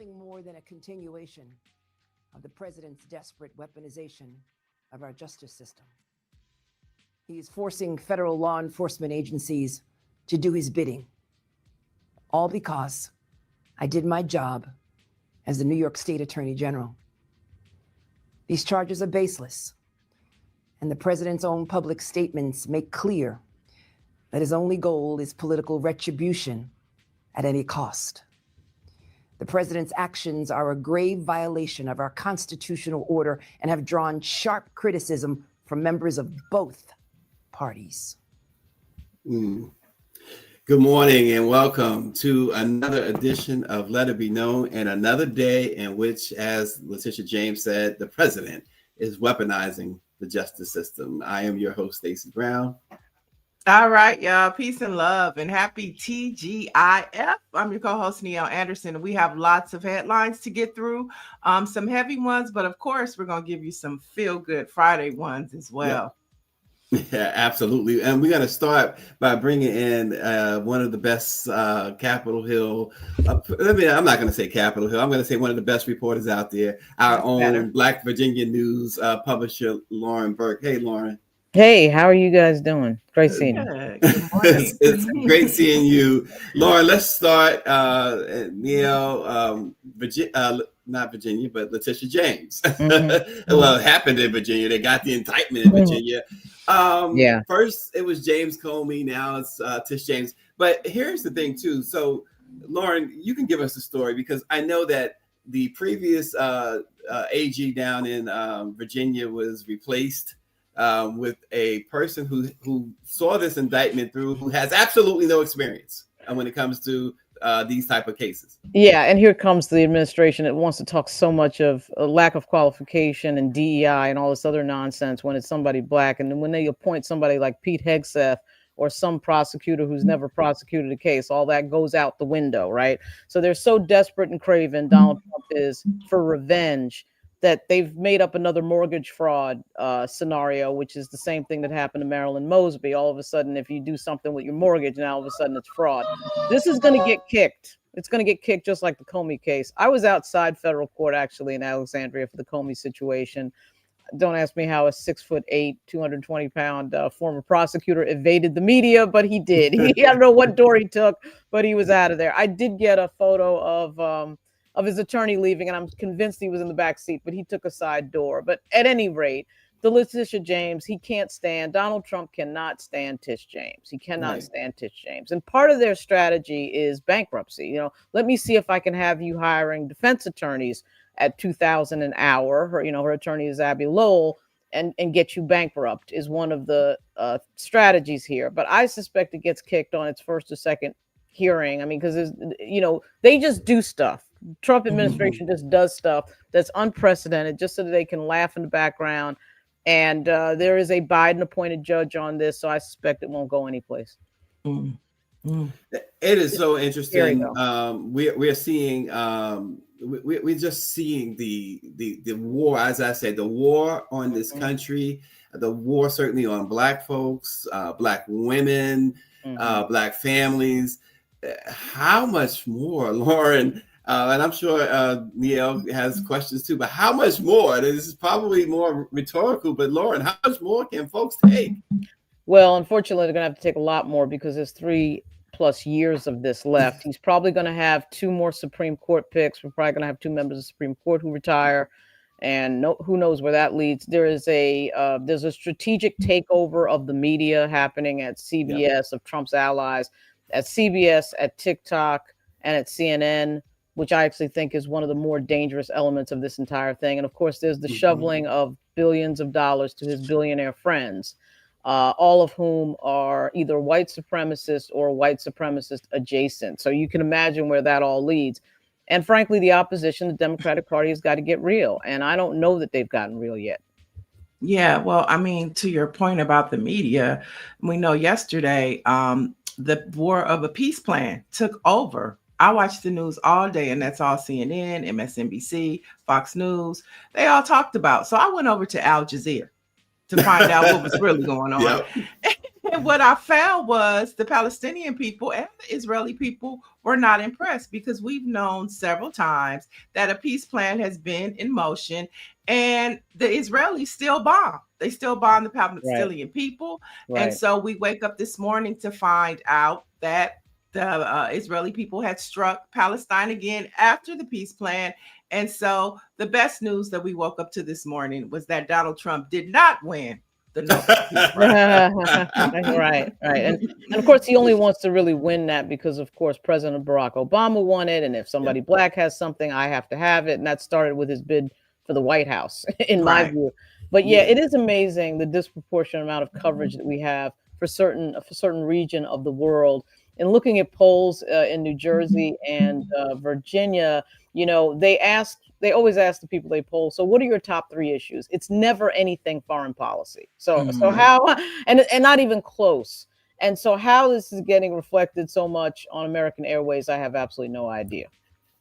nothing more than a continuation of the president's desperate weaponization of our justice system. He is forcing federal law enforcement agencies to do his bidding, all because I did my job as the New York State Attorney General. These charges are baseless, and the president's own public statements make clear that his only goal is political retribution at any cost. The president's actions are a grave violation of our constitutional order and have drawn sharp criticism from members of both parties. Good morning and welcome to another edition of Let It Be Known, and another day in which, as Letitia James said, the president is weaponizing the justice system. I am your host, Stacy Brown. All right, y'all. Peace and love and happy TGIF. I'm your co-host, Niele Anderson, and we have lots of headlines to get through, some heavy ones, but of course, we're going to give you some feel-good Friday ones as well. Yeah, absolutely. And we're going to start by bringing in one of the best Capitol Hill. I'm not going to say Capitol Hill. I'm going to say one of the best reporters out there, our own Black Virginia News publisher, Lauren Burke. Hey, Lauren. Hey, how are you guys doing? Great seeing you. Good morning. It's great seeing you. Lauren, let's start. Niele, not Virginia, but Letitia James. Well, it happened in Virginia. They got the indictment in Virginia. First, it was James Comey. Now it's Tish James. But here's the thing, too. So, Lauren, you can give us the story, because I know that the previous AG down in Virginia was replaced with a person who saw this indictment through, who has absolutely no experience when it comes to these type of cases. Yeah, and here comes the administration that wants to talk so much of a lack of qualification and DEI and all this other nonsense when it's somebody Black. And then when they appoint somebody like Pete Hegseth or some prosecutor who's never prosecuted a case, all that goes out the window, right? So they're so desperate and craven, Donald Trump is, for revenge, that they've made up another mortgage fraud scenario, which is the same thing that happened to Marilyn Mosby. All of a sudden, if you do something with your mortgage, now all of a sudden it's fraud. This is going to get kicked. It's going to get kicked just like the Comey case. I was outside federal court, actually, in Alexandria for the Comey situation. Don't ask me how a 6'8", 220-pound former prosecutor evaded the media, but he did. I don't know what door he took, but he was out of there. I did get a photo of his attorney leaving, and I'm convinced he was in the back seat, but he took a side door. But at any rate, the Letitia James, he can't stand. Donald Trump cannot stand Tish James. He cannot stand Tish James. And part of their strategy is bankruptcy. You know, let me see if I can have you hiring defense attorneys at $2,000 an hour. Her attorney is Abby Lowell, and get you bankrupt is one of the strategies here. But I suspect it gets kicked on its first or second hearing. I mean, because they just do stuff. Trump administration just does stuff that's unprecedented just so that they can laugh in the background. And there is a Biden appointed judge on this, so I suspect it won't go anyplace. It is so interesting. We're seeing we're just seeing the war, as I said, the war on this country, the war certainly on Black folks, Black women, Black families. How much more, Lauren? And I'm sure Niele has questions too, but how much more? This is probably more rhetorical, but Lauren, how much more can folks take? Well, unfortunately, they're going to have to take a lot more, because there's 3+ years of this left. He's probably going to have 2 more Supreme Court picks. We're probably going to have 2 members of the Supreme Court who retire, and who knows where that leads. There's a strategic takeover of the media happening at CBS, of Trump's allies, at CBS, at TikTok, and at CNN, which I actually think is one of the more dangerous elements of this entire thing. And of course, there's the shoveling of billions of dollars to his billionaire friends, all of whom are either white supremacist or white supremacist adjacent. So you can imagine where that all leads. And frankly, the opposition, the Democratic Party, has got to get real. And I don't know that they've gotten real yet. Yeah, well, I mean, to your point about the media, we know yesterday the War of a Peace plan took over. I watched the news all day, and that's all CNN, MSNBC, Fox News. They all talked about. So I went over to Al Jazeera to find out what was really going on. And what I found was the Palestinian people and the Israeli people were not impressed, because we've known several times that a peace plan has been in motion, and the Israelis still bomb. They still bomb the Palestinian people. And Right. so we wake up this morning to find out that the Israeli people had struck Palestine again after the peace plan. And so the best news that we woke up to this morning was that Donald Trump did not win the Nobel Peace Prize. Right. And of course, he only wants to really win that because, of course, President Barack Obama won it. And if somebody black has something, I have to have it. And that started with his bid for the White House, in my view. But yeah, it is amazing the disproportionate amount of coverage that we have for certain region of the world. And looking at polls in New Jersey and Virginia, you know, they always ask the people they poll, so what are your top 3 issues? It's never anything foreign policy. So how, and not even close. And so how this is getting reflected so much on American Airways, I have absolutely no idea.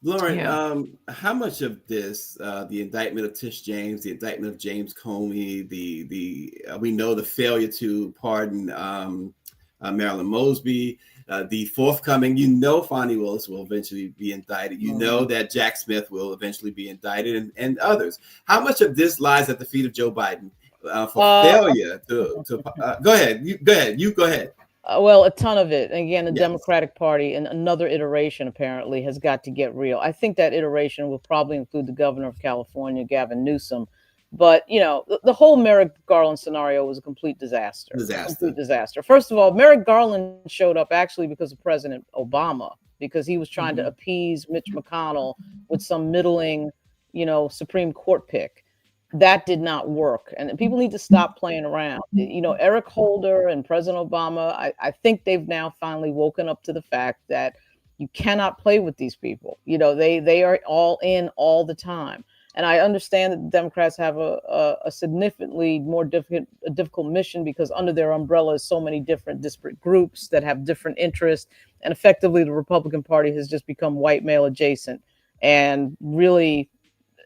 Lauren, how much of this, the indictment of Tish James, the indictment of James Comey, we know the failure to pardon Marilyn Mosby, the forthcoming, Fonnie Willis will eventually be indicted. You know that Jack Smith will eventually be indicted, and others. How much of this lies at the feet of Joe Biden for failure to go ahead? You go ahead. Well, a ton of it. Again, the Democratic Party and another iteration apparently has got to get real. I think that iteration will probably include the governor of California, Gavin Newsom. But, you know, the whole Merrick Garland scenario was a complete disaster. Complete disaster. First of all, Merrick Garland showed up actually because of President Obama, because he was trying to appease Mitch McConnell with some middling, you know, Supreme Court pick. That did not work. And people need to stop playing around. You know, Eric Holder and President Obama, I think they've now finally woken up to the fact that you cannot play with these people. You know, they are all in all the time. And I understand that the Democrats have a significantly more difficult mission, because under their umbrella is so many different disparate groups that have different interests. And effectively, the Republican Party has just become white male adjacent, and really,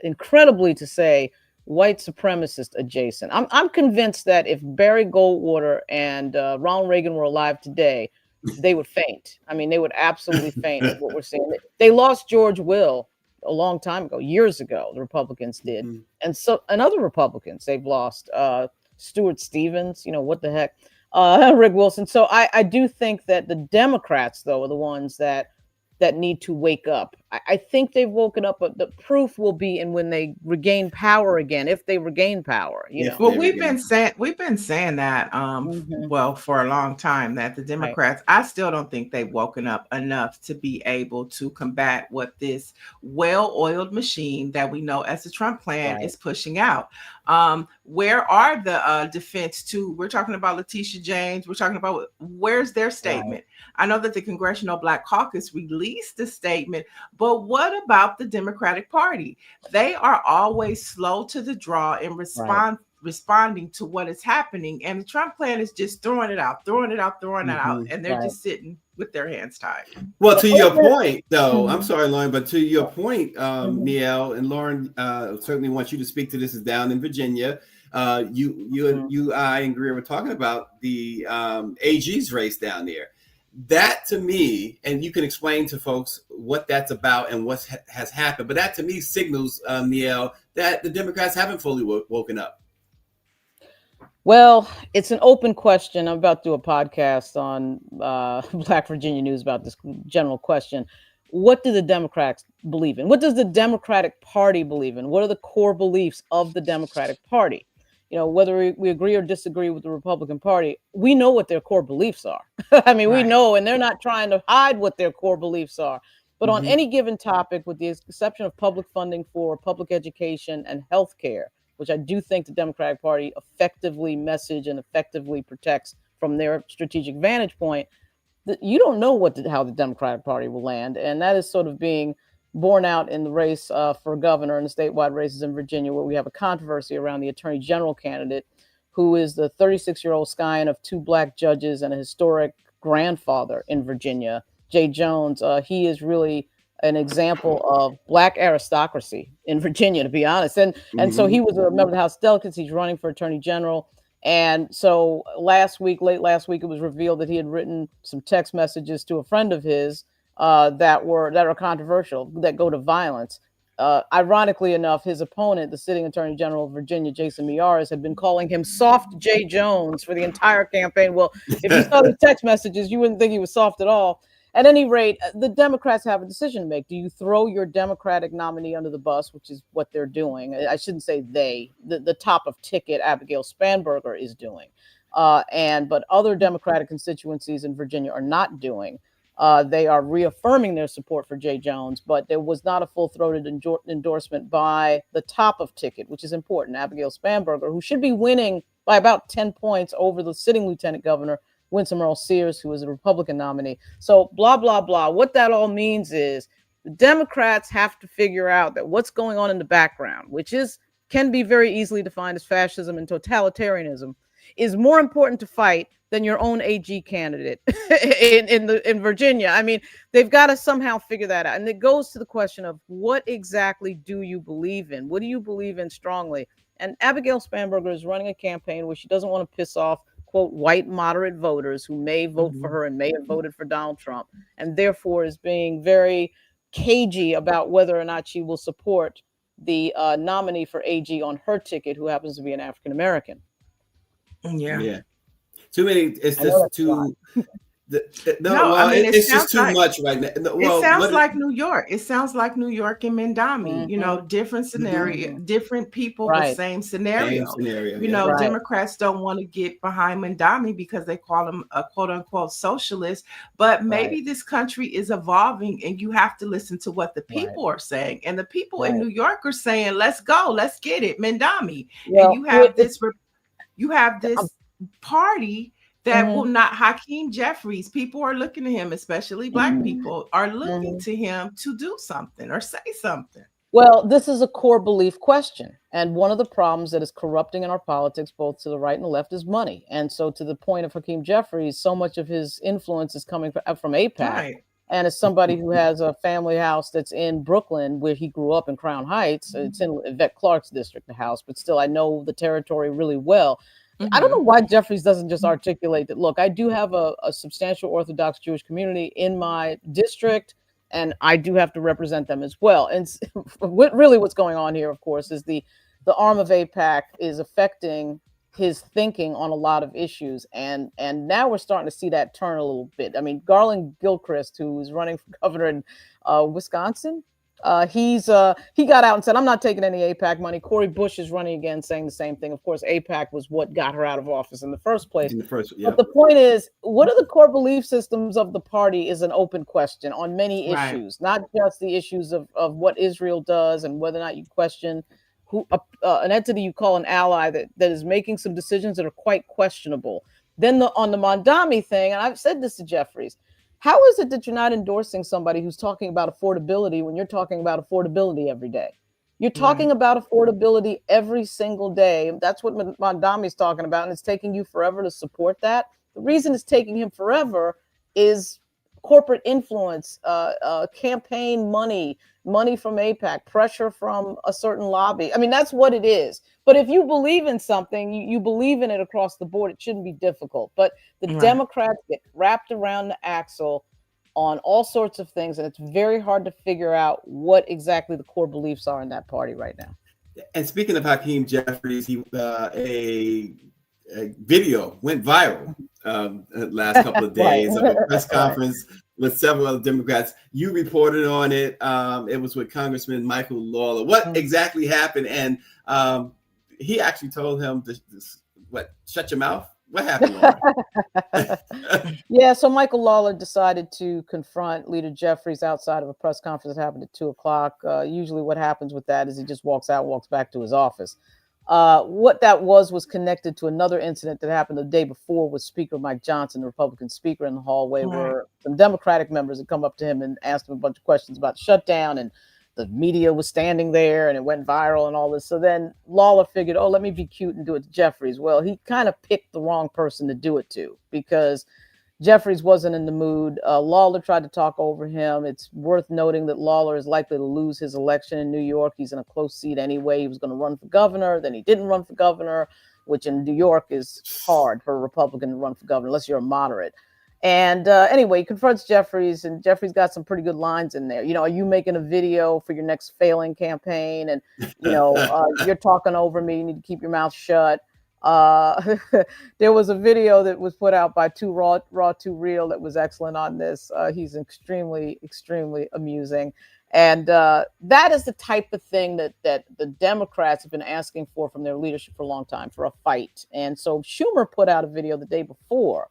incredibly to say, white supremacist adjacent. I'm convinced that if Barry Goldwater and Ronald Reagan were alive today, they would faint. I mean, they would absolutely faint at what we're seeing. They lost George Will a long time ago, years ago, the Republicans did. And other Republicans, they've lost Stuart Stevens, you know, what the heck, Rick Wilson. So I do think that the Democrats, though, are the ones that need to wake up. I think they've woken up, but the proof will be in when they regain power again, if they regain power. You know? Well, we've been saying that well for a long time, that the Democrats, I still don't think they've woken up enough to be able to combat what this well-oiled machine that we know as the Trump plan is pushing out. Where are the defense to? We're talking about Letitia James. We're talking about where's their statement? I know that the Congressional Black Caucus released a statement, but what about the Democratic Party? They are always slow to the draw in responding to what is happening. And the Trump plan is just throwing it out. And they're just sitting with their hands tied. Well, to your point, though, I'm sorry, Lauren, but to your point, Niele and Lauren, certainly want you to speak to this. Is down in Virginia. I and Greer were talking about the AG's race down there. That to me, and you can explain to folks what that's about and what has happened, but that to me signals, Niele, that the Democrats haven't fully woken up. Well, it's an open question. I'm about to do a podcast on Black Virginia News about this general question. What do the Democrats believe in? What does the Democratic Party believe in? What are the core beliefs of the Democratic Party? You know, whether we agree or disagree with the Republican Party, we know what their core beliefs are. I mean, we know, and they're not trying to hide what their core beliefs are. But on any given topic, with the exception of public funding for public education and healthcare, which I do think the Democratic Party effectively message and effectively protects from their strategic vantage point, you don't know how the Democratic Party will land. And that is sort of being borne out in the race for governor and the statewide races in Virginia, where we have a controversy around the attorney general candidate, who is the 36-year-old scion of 2 black judges and a historic grandfather in Virginia, Jay Jones. He is really an example of black aristocracy in Virginia, to be honest. And so he was a member of the House of Delegates. He's running for attorney general. And so late last week, it was revealed that he had written some text messages to a friend of his that are controversial, that go to violence. Ironically enough, his opponent, the sitting Attorney General of Virginia, Jason Miyares, had been calling him Soft J. Jones for the entire campaign. Well, if you saw the text messages, you wouldn't think he was soft at all. At any rate, the Democrats have a decision to make. Do you throw your Democratic nominee under the bus, which is what they're doing? I shouldn't say they. The top of ticket, Abigail Spanberger, is doing. But other Democratic constituencies in Virginia are not doing. They are reaffirming their support for Jay Jones, but there was not a full-throated endorsement by the top of ticket, which is important, Abigail Spanberger, who should be winning by about 10 points over the sitting lieutenant governor, Winsome Earl-Sears, who is a Republican nominee. So blah, blah, blah. What that all means is the Democrats have to figure out that what's going on in the background, which can be very easily defined as fascism and totalitarianism, is more important to fight than your own AG candidate in Virginia. I mean, they've got to somehow figure that out. And it goes to the question of what exactly do you believe in? What do you believe in strongly? And Abigail Spanberger is running a campaign where she doesn't want to piss off, quote, white moderate voters who may vote for her and may have voted for Donald Trump, and therefore is being very cagey about whether or not she will support the nominee for AG on her ticket, who happens to be an African American. Yeah. Too many. It's just too. It's just too much right now. It sounds like New York. It sounds like New York and Mendami. You know, different scenario, different people, the same scenario. You know, Democrats don't want to get behind Mendami because they call him a quote unquote socialist. But maybe this country is evolving, and you have to listen to what the people are saying. And the people in New York are saying, "Let's go, let's get it, Mendami." And you have this party that will not, Hakeem Jeffries, people are looking to him, especially Black people are looking to him to do something or say something. Well, this is a core belief question. And one of the problems that is corrupting in our politics, both to the right and the left, is money. And so to the point of Hakeem Jeffries, so much of his influence is coming from AIPAC. Right. And as somebody who has a family house that's in Brooklyn, where he grew up in Crown Heights, it's in Yvette Clarke's district, the house, but still I know the territory really well. I don't know why Jeffries doesn't just articulate that, look, I do have a substantial Orthodox Jewish community in my district, and I do have to represent them as well. And what's going on here, of course, is the arm of AIPAC is affecting his thinking on a lot of issues. And now we're starting to see that turn a little bit. I mean, Garland Gilchrist, who is running for governor in Wisconsin, he got out and said, I'm not taking any AIPAC money. Cori Bush is running again, saying the same thing. Of course, AIPAC was what got her out of office in the first place. But the point is, what are the core belief systems of the party is an open question on many issues, not just the issues of what Israel does and whether or not you question who an entity you call an ally that is making some decisions that are quite questionable. Then on the Mondami thing, and I've said this to Jeffries, how is it that you're not endorsing somebody who's talking about affordability when you're talking about affordability every day? You're talking about affordability every single day. That's what Mondami's talking about, and it's taking you forever to support that. The reason it's taking him forever is corporate influence, campaign money from AIPAC, pressure from a certain lobby. I mean, that's what it is. But if you believe in something, you believe in it across the board, it shouldn't be difficult. But the Democrats get wrapped around the axle on all sorts of things, and it's very hard to figure out what exactly the core beliefs are in that party right now. And speaking of Hakeem Jeffries, a video went viral last couple of days of a press conference with several other Democrats. You reported on it. It was with Congressman Michael Lawler. What exactly happened? And he actually told him shut your mouth. What happened? Yeah, so Michael Lawler decided to confront Leader Jeffries outside of a press conference that happened at 2:00. Usually what happens with that is he just walks back to his office. What that was connected to another incident that happened the day before with Speaker Mike Johnson, the Republican speaker, in the hallway, where some Democratic members had come up to him and asked him a bunch of questions about the shutdown, and the media was standing there and it went viral and all this. So then Lawler figured, let me be cute and do it to Jeffries. Well, he kind of picked the wrong person to do it to, because Jeffries wasn't in the mood. Lawler tried to talk over him. It's worth noting that Lawler is likely to lose his election in New York. He's in a close seat anyway. He was going to run for governor, then he didn't run for governor. which in New York is hard for a Republican to run for governor unless you're a moderate. And anyway, he confronts Jeffries, and Jeffries got some pretty good lines in there. Are you making a video for your next failing campaign? And, you're talking over me. You need to keep your mouth shut. There was a video that was put out by Raw 2 Real that was excellent on this. He's extremely, extremely amusing. And that is the type of thing that the Democrats have been asking for from their leadership for a long time, for a fight. And so Schumer put out a video the day before.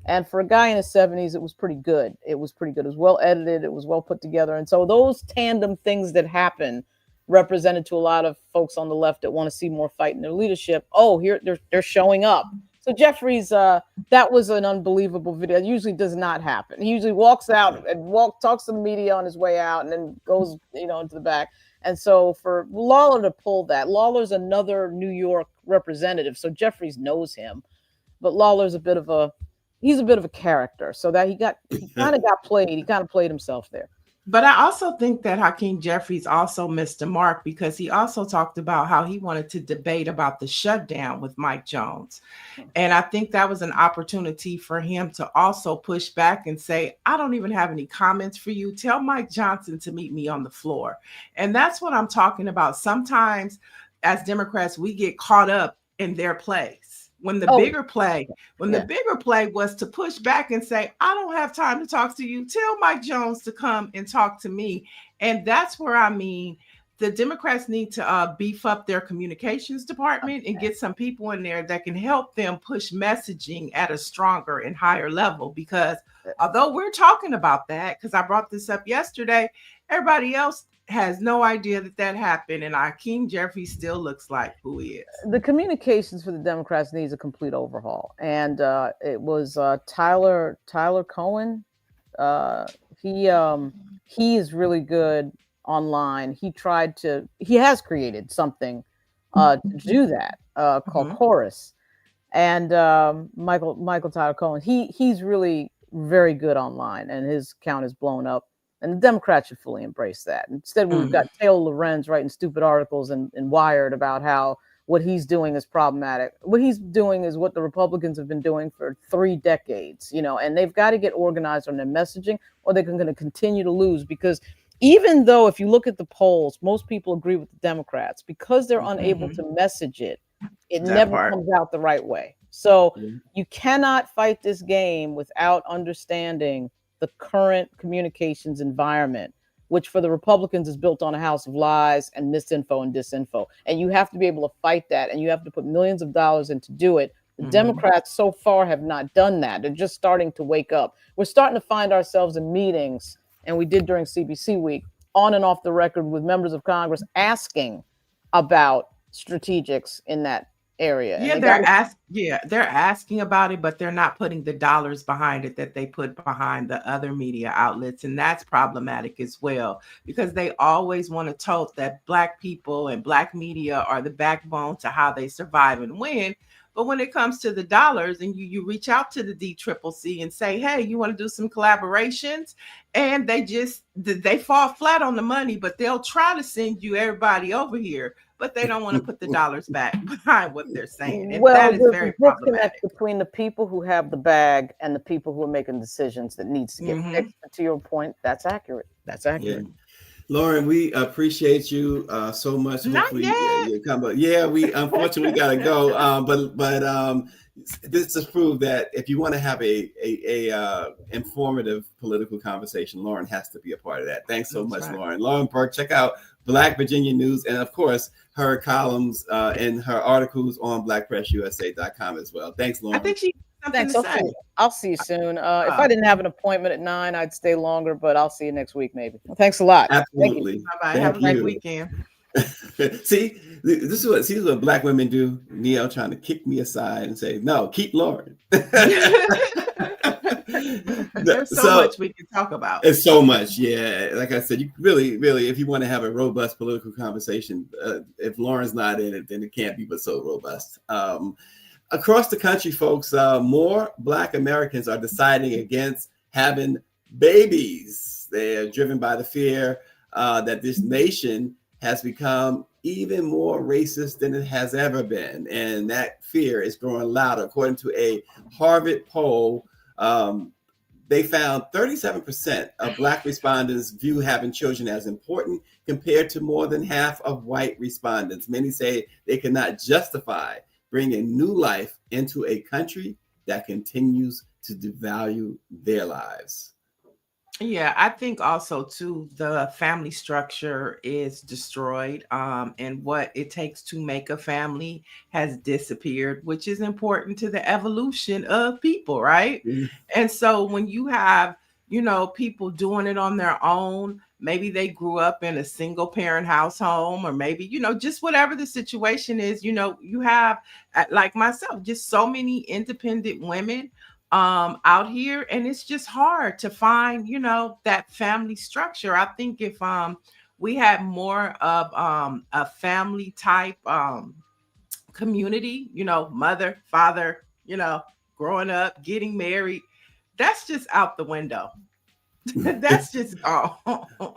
And for a guy in his 70s, it was pretty good. It was well edited. It was well put together. And so those tandem things that happen represented to a lot of folks on the left that want to see more fight in their leadership. Oh, here they're showing up. So Jeffries, that was an unbelievable video. It usually does not happen. He usually walks out and talks to the media on his way out and then goes, into the back. And so for Lawler to pull that, Lawler's another New York representative. So Jeffries knows him, but Lawler's a bit of a character. So that he kind of got played. He kind of played himself there. But I also think that Hakeem Jeffries also missed a mark because he also talked about how he wanted to debate about the shutdown with Mike Jones. And I think that was an opportunity for him to also push back and say, I don't even have any comments for you. Tell Mike Johnson to meet me on the floor. And that's what I'm talking about. Sometimes as Democrats, we get caught up in their plays. When the bigger play was to push back and say, I don't have time to talk to you. Tell Mike Jones to come and talk to me. And that's where the Democrats need to beef up their communications department and get some people in there that can help them push messaging at a stronger and higher level. Because although we're talking about that, because I brought this up yesterday, everybody else has no idea that happened, and Hakeem Jeffries still looks like who he is. The communications for the Democrats needs a complete overhaul, and it was Tyler Cohen. He is really good online. He has created something to do that called Chorus, and Michael Tyler Cohen. He's really very good online, and his account is blown up. And the Democrats should fully embrace that. Instead, we've got Taylor Lorenz writing stupid articles and Wired about how what he's doing is problematic. What he's doing is what the Republicans have been doing for 3 decades, and they've got to get organized on their messaging or they're going to continue to lose. Because even though if you look at the polls, most people agree with the Democrats, because they're unable to message it never comes out the right way. So you cannot fight this game without understanding the current communications environment, which for the Republicans is built on a house of lies and misinfo and disinfo. And you have to be able to fight that, and you have to put millions of dollars in to do it. The Democrats so far have not done that. They're just starting to wake up. We're starting to find ourselves in meetings, and we did during CBC week, on and off the record with members of Congress asking about strategics in that area. Yeah, they're asking about it, but they're not putting the dollars behind it that they put behind the other media outlets. And that's problematic as well, because they always want to tote that Black people and Black media are the backbone to how they survive and win. But when it comes to the dollars and you reach out to the DCCC and say, hey, you want to do some collaborations? And they fall flat on the money, but they'll try to send you everybody over here, but they don't want to put the dollars back behind what they're saying. And that is very problematic. Between the people who have the bag and the people who are making decisions that needs to get fixed. To your point, that's accurate. Yeah. Lauren, we appreciate you so much. Not yet. We unfortunately got to go. But this is proof that if you want to have a informative political conversation, Lauren has to be a part of that. Thanks so much, right. Lauren. Lauren Burke, check out Black Virginia News, and of course her columns and her articles on BlackPressUSA.com as well. Thanks, Lauren. I think she Thanks. I'll see you soon. If I didn't have an appointment at 9, I'd stay longer, but I'll see you next week, maybe. Well, thanks a lot. Absolutely. Bye-bye. Have a great weekend. See, this is what Black women do. Niele trying to kick me aside and say, no, keep Lauren. There's so much we can talk about. It's so much. Yeah. Like I said, you really, if you want to have a robust political conversation, if Lauren's not in it, then it can't be but so robust. Across the country, folks, more Black Americans are deciding against having babies. They are driven by the fear that this nation has become even more racist than it has ever been. And that fear is growing louder. According to a Harvard poll, they found 37% of Black respondents view having children as important, compared to more than half of white respondents. Many say they cannot justify bringing new life into a country that continues to devalue their lives. Yeah, I think also too the family structure is destroyed, and what it takes to make a family has disappeared, which is important to the evolution of people, right? Mm. And so when you have, people doing it on their own, maybe they grew up in a single parent household, or maybe, just whatever the situation is, you have, like myself, just so many independent women out here, and it's just hard to find that family structure. I think if we had more of a family type community, mother, father, growing up, getting married, that's just out the window. That's just gone.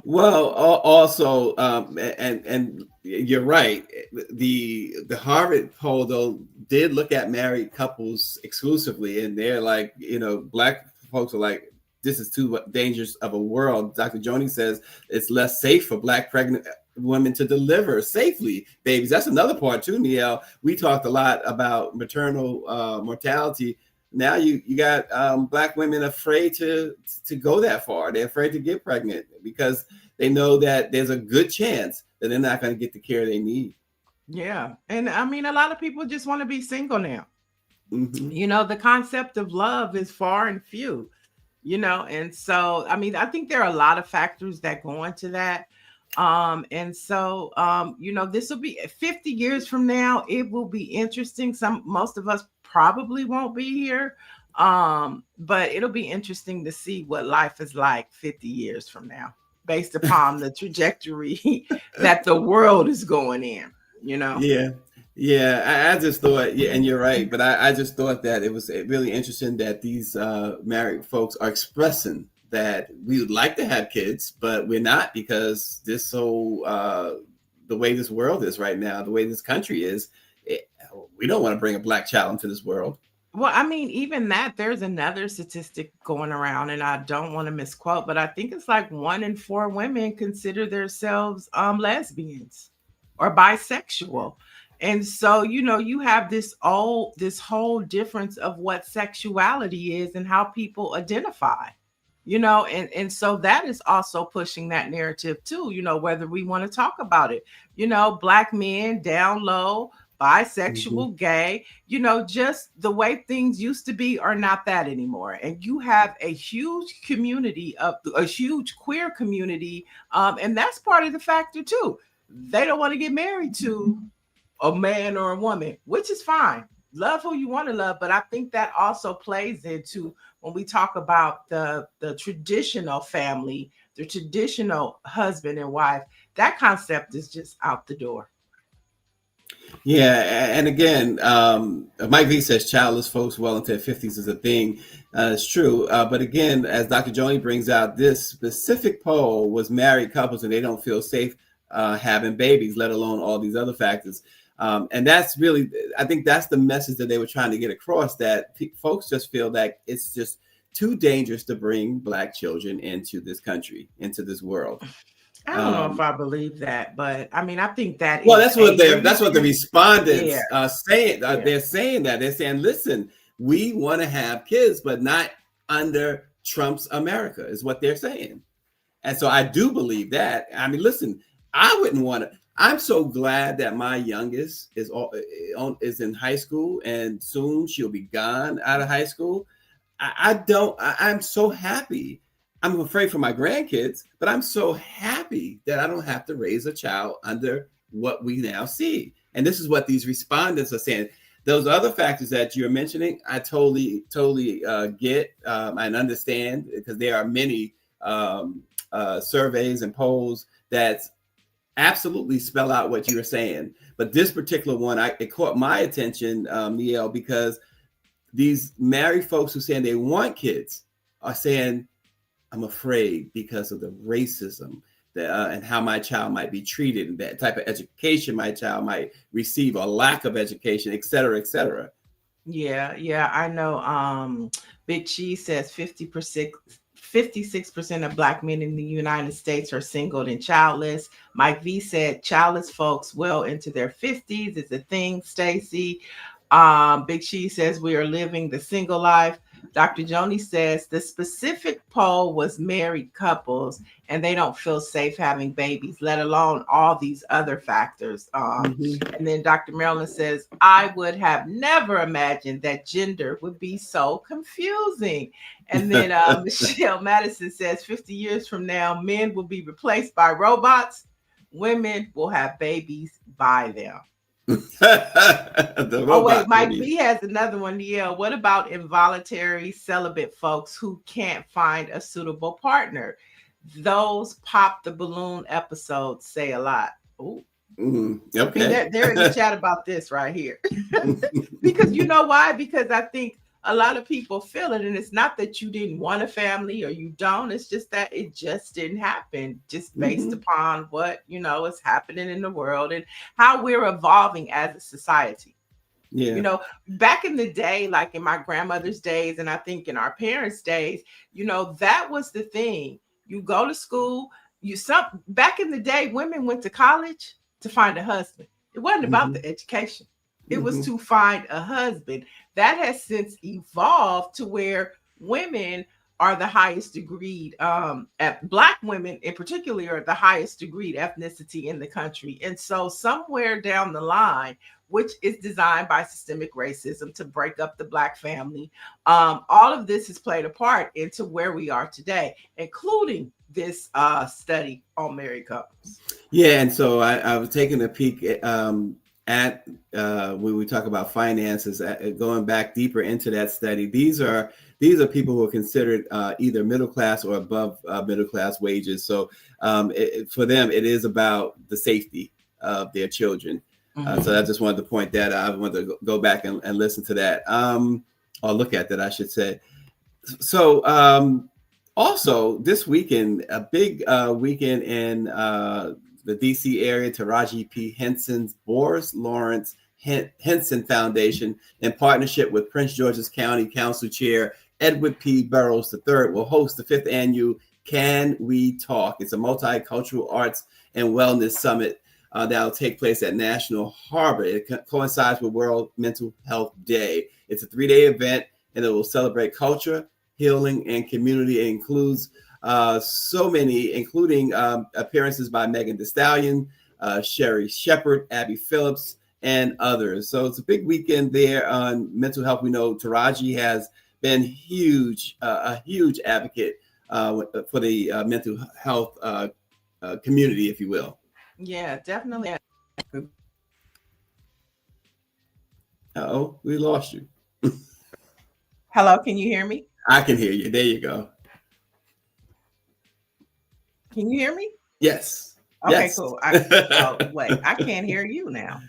Well, also, and you're right. The Harvard poll though did look at married couples exclusively, and they're like, Black folks are like, this is too dangerous of a world. Dr. Joni says it's less safe for Black pregnant women to deliver safely babies. That's another part too, Niele. We talked a lot about maternal mortality. Now you got Black women afraid to go that far. They're afraid to get pregnant because they know that there's a good chance that they're not going to get the care they need. Yeah. And I mean, a lot of people just want to be single now. Mm-hmm. The concept of love is far and few, and so, I mean, I think there are a lot of factors that go into that. And so, this will be 50 years from now. It will be interesting. Most of us probably won't be here. But it'll be interesting to see what life is like 50 years from now, based upon the trajectory that the world is going in, Yeah, I just thought, yeah, and you're right, but I just thought that it was really interesting that these married folks are expressing that we would like to have kids, but we're not, because this whole the way this world is right now, the way this country is, we don't want to bring a Black child into this world. Well, I mean, even that, there's another statistic going around, and I don't want to misquote, but I think it's like 1 in 4 women consider themselves lesbians or bisexual. And so, you have this whole difference of what sexuality is and how people identify, and so that is also pushing that narrative too, whether we want to talk about it, Black men down low, bisexual, gay, just the way things used to be are not that anymore. And you have a huge huge queer community. And that's part of the factor too. They don't want to get married to a man or a woman, which is fine. Love who you want to love. But I think that also plays into when we talk about the traditional family, the traditional husband and wife, that concept is just out the door. Yeah, and again, Mike V says childless folks well into their 50s is a thing. It's true. But again, as Dr. Joni brings out, this specific poll was married couples, and they don't feel safe having babies, let alone all these other factors. And that's really, I think that's the message that they were trying to get across, that folks just feel that it's just too dangerous to bring Black children into this country, into this world. I don't know if I believe that, but I mean, I think that. Well, that's what the respondents are saying. Yeah. They're saying that. They're saying, listen, we want to have kids, but not under Trump's America, is what they're saying. And so I do believe that. I mean, listen, I wouldn't want to. I'm so glad that my youngest is in high school, and soon she'll be gone out of high school. I'm so happy. I'm afraid for my grandkids, but I'm so happy that I don't have to raise a child under what we now see. And this is what these respondents are saying. Those other factors that you're mentioning, I totally get and understand, because there are many surveys and polls that absolutely spell out what you were saying. But this particular one, it caught my attention, Niele, because these married folks who saying they want kids are saying, I'm afraid because of the racism, and how my child might be treated, and that type of education my child might receive, or lack of education, et cetera, et cetera. Yeah, I know. Big Cheese says 56% of Black men in the United States are single and childless. Mike V said childless folks well into their 50s is a thing, Stacy. Big Cheese says we are living the single life. Dr. Joni says the specific poll was married couples and they don't feel safe having babies, let alone all these other factors. And then Dr. Marilyn says, I would have never imagined that gender would be so confusing. And then Michelle Madison says 50 years from now, men will be replaced by robots. Women will have babies by them. Oh wait, Mike B has another one. Yeah, what about involuntary celibate folks who can't find a suitable partner? Those pop the balloon episodes say a lot. Ooh. Okay. They're in the chat about this right here. Because you know why? Because I think a lot of people feel it, and it's not that you didn't want a family or you don't. It's just that it just didn't happen, just based upon what is happening in the world and how we're evolving as a society. Yeah. Back in the day, like in my grandmother's days, and I think in our parents' days, that was the thing. You go to school. Back in the day, women went to college to find a husband. It wasn't about the education. It was to find a husband. That has since evolved to where women are the highest degree, Black women in particular are the highest degree ethnicity in the country. And so somewhere down the line, which is designed by systemic racism to break up the Black family, all of this has played a part into where we are today, including this study on married couples. Yeah, and so I was taking a peek at when we talk about finances, going back deeper into that study. These are people who are considered either middle class or above middle class wages. So for them, it is about the safety of their children. So I just wanted to point that out. I wanted to go back and listen to that, or look at that, I should say. So also this weekend, a big weekend in the DC area, Taraji P. Henson's Boris Lawrence Henson Foundation, in partnership with Prince George's County Council Chair Edward P. Burrows III, will host the 5th annual Can We Talk? It's a multicultural arts and wellness summit that will take place at National Harbor. It coincides with World Mental Health Day. It's a 3-day event, and it will celebrate culture, healing, and community. It includes so many, including appearances by Megan Thee Stallion, Sherry Shepherd, Abby Phillips, and others. So it's a big weekend there on mental health. We know Taraji has been a huge advocate for the mental health community, if you will. Yeah, definitely. Uh-oh, we lost you. Hello, can you hear me? I can hear you. There you go. Can you hear me? Yes. Okay, yes. cool. Wait, I can't hear you now.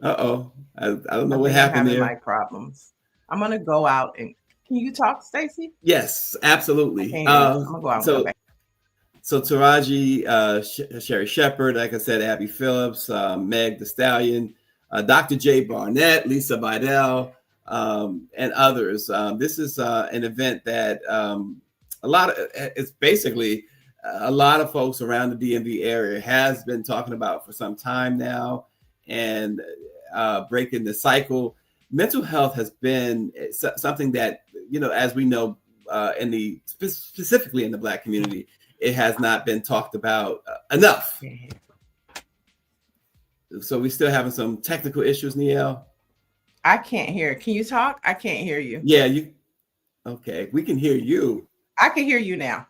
Uh-oh. I don't know what happened there. I'm having mic problems. I'm going to go out and can you talk, Stacy? Yes, absolutely. I'm going to go out and go back. So Taraji, Sherry Shepherd, like I said, Abby Phillips, Meg Thee Stallion, Dr. J. Barnett, Lisa Vidal, and others. This is an event that it's basically a lot of folks around the DMV area has been talking about for some time now, and breaking the cycle. Mental health has been something that, as we know, specifically in the Black community, it has not been talked about enough. So we're still having some technical issues, Niele. I can't hear. Can you talk? I can't hear you. Yeah, okay, we can hear you. I can hear you now.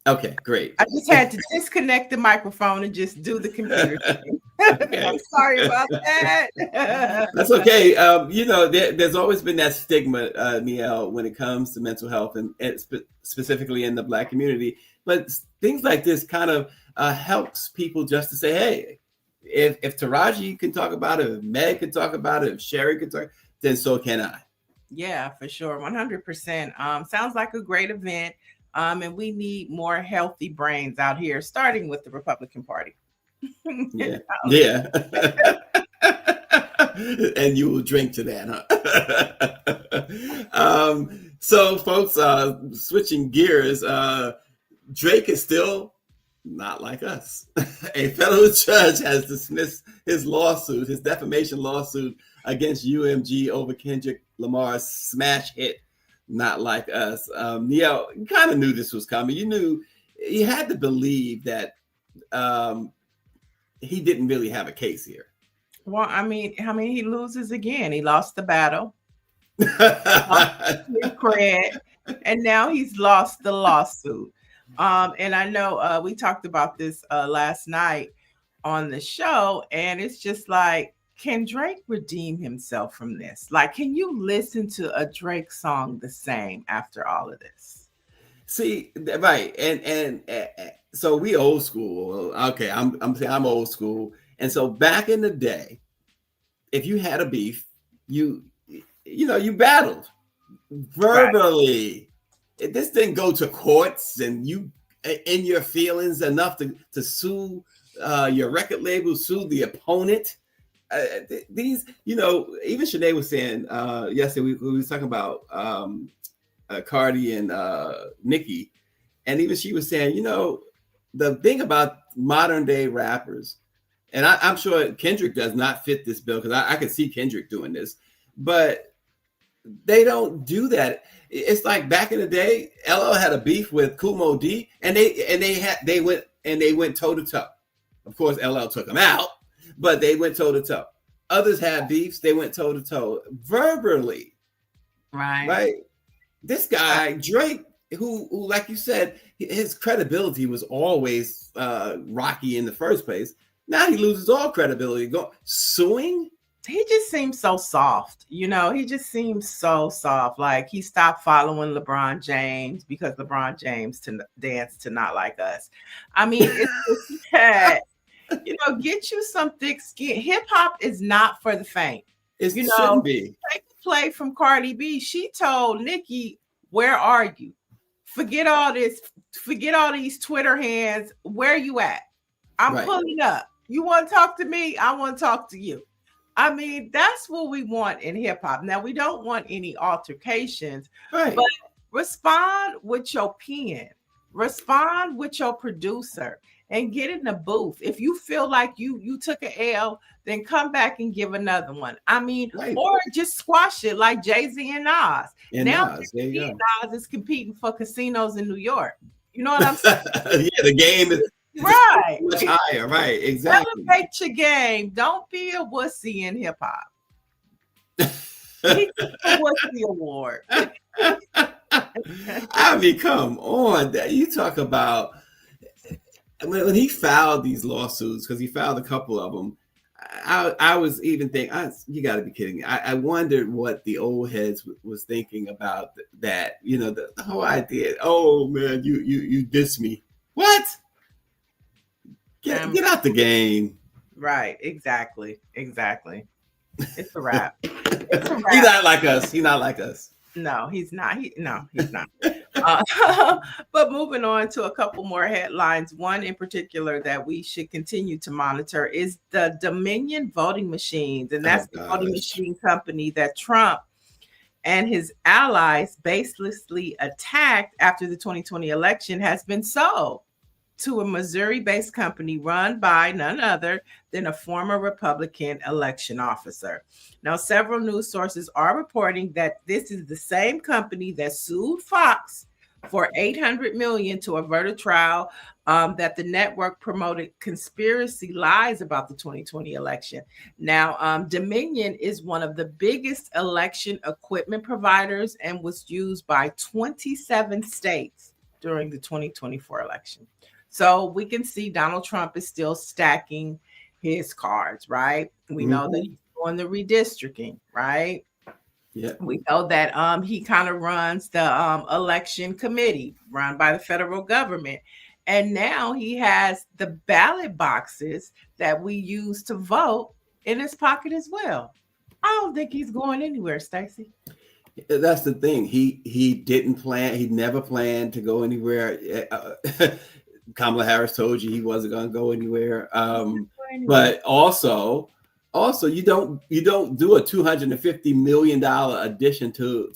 Okay, great. I just had to disconnect the microphone and just do the computer thing. Okay. I'm sorry about that. That's okay. There's always been that stigma, Niele, when it comes to mental health, and specifically in the Black community. But things like this kind of helps people just to say, hey, if Taraji can talk about it, if Meg can talk about it, if Sherry can talk, then so can I. Yeah, for sure. 100%. Sounds like a great event. And we need more healthy brains out here, starting with the Republican Party. Yeah. Yeah. And you will drink to that, huh? So folks, switching gears, Drake is still not like us. A federal judge has dismissed his lawsuit, his defamation lawsuit against UMG over Kendrick Lamar's smash hit, Not Like Us. Niele, you kind of knew this was coming. You had to believe that he didn't really have a case here. Well, I mean, he loses again. He lost the battle, cred, and now he's lost the lawsuit. And I know we talked about this last night on the show, and it's just like, can Drake redeem himself from this? Like, can you listen to a Drake song the same after all of this? See, right, and so we old school. Okay, I'm old school, and so back in the day, if you had a beef, you battled verbally. Right. This didn't go to courts, and you in your feelings enough to sue your record label, sue the opponent. These, even Sinead was saying yesterday, we was talking about Cardi and Nicki, and even she was saying, the thing about modern day rappers, and I'm sure Kendrick does not fit this bill, because I could see Kendrick doing this, but they don't do that. It's like back in the day, LL had a beef with Kumo D, and they went toe to toe. Of course, LL took them out, but they went toe to toe. Others had beefs, they went toe to toe verbally. Right. This guy, Drake, who, like you said, his credibility was always rocky in the first place. Now he loses all credibility. Suing? He just seems so soft. He just seems so soft. Like, he stopped following LeBron James because LeBron James danced to Not Like Us. I mean, it's just that, get you some thick skin. Hip hop is not for the faint. It shouldn't be. Take a play from Cardi B. She told Nicki, "Where are you? Forget all this. Forget all these Twitter hands. Where you at? I'm pulling up. You want to talk to me? I want to talk to you." I mean, that's what we want in hip hop. Now, we don't want any altercations, but respond with your pen, respond with your producer, and get in the booth. If you feel like you took an L, then come back and give another one. I mean, or just squash it like Jay-Z and Nas. Now, Nas is competing for casinos in New York. You know what I'm saying? Yeah, the game is right, much higher, right? Exactly. Elevate your game. Don't be a wussy in hip hop. He took the wussy award. I mean, come on. You talk about when he filed these lawsuits, because he filed a couple of them. I was even thinking, you got to be kidding me. I wondered what the old heads was thinking about that. The whole idea. Oh man, you diss me. What? Get out the game. Right. Exactly. It's a wrap. He's not like us. No, he's not. He's not. But moving on to a couple more headlines. One in particular that we should continue to monitor is the Dominion voting machines. And that's the voting machine company that Trump and his allies baselessly attacked after the 2020 election has been sold to a Missouri-based company run by none other than a former Republican election officer. Now, several news sources are reporting that this is the same company that sued Fox for $800 million to avert a trial that the network promoted conspiracy lies about the 2020 election. Now, Dominion is one of the biggest election equipment providers and was used by 27 states during the 2024 election. So we can see Donald Trump is still stacking his cards, right? We know that he's doing the redistricting, right? Yeah. We know that he kind of runs the election committee run by the federal government. And now he has the ballot boxes that we use to vote in his pocket as well. I don't think he's going anywhere, Stacy. That's the thing. He didn't plan. He never planned to go anywhere. Kamala Harris told you he wasn't going to go anywhere. But also you don't do a $250 million addition to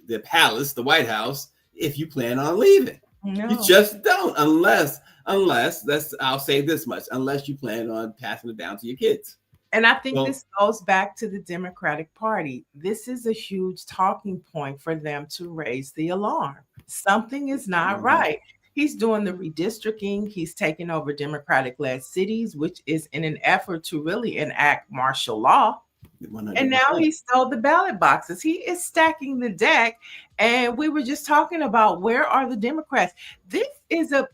the palace, the White House, if you plan on leaving. No. You just don't, unless I'll say this much, unless you plan on passing it down to your kids. And I think this goes back to the Democratic Party. This is a huge talking point for them to raise the alarm. Something is not right. He's doing the redistricting. He's taking over Democratic-led cities, which is in an effort to really enact martial law. 100%. And now he stole the ballot boxes. He is stacking the deck. And we were just talking about, where are the Democrats? This is a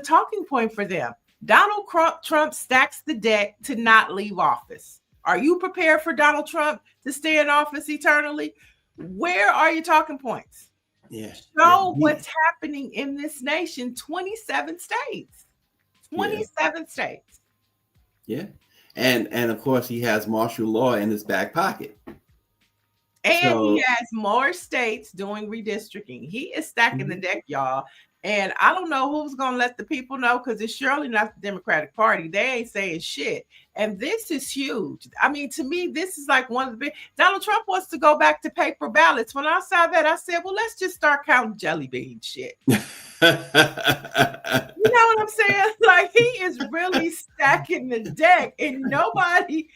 talking point for them. Donald Trump stacks the deck to not leave office. Are you prepared for Donald Trump to stay in office eternally? Where are your talking points? Yeah. Show what's happening in this nation. 27 states. 27 states. Yeah. And of course he has martial law in his back pocket. And he has more states doing redistricting. He is stacking the deck, y'all. And I don't know who's going to let the people know, because it's surely not the Democratic Party. They ain't saying shit. And this is huge. I mean, to me, this is like one of the big. Donald Trump wants to go back to paper ballots. When I saw that, I said, well, let's just start counting jelly bean shit. You know what I'm saying? Like, he is really stacking the deck, and everybody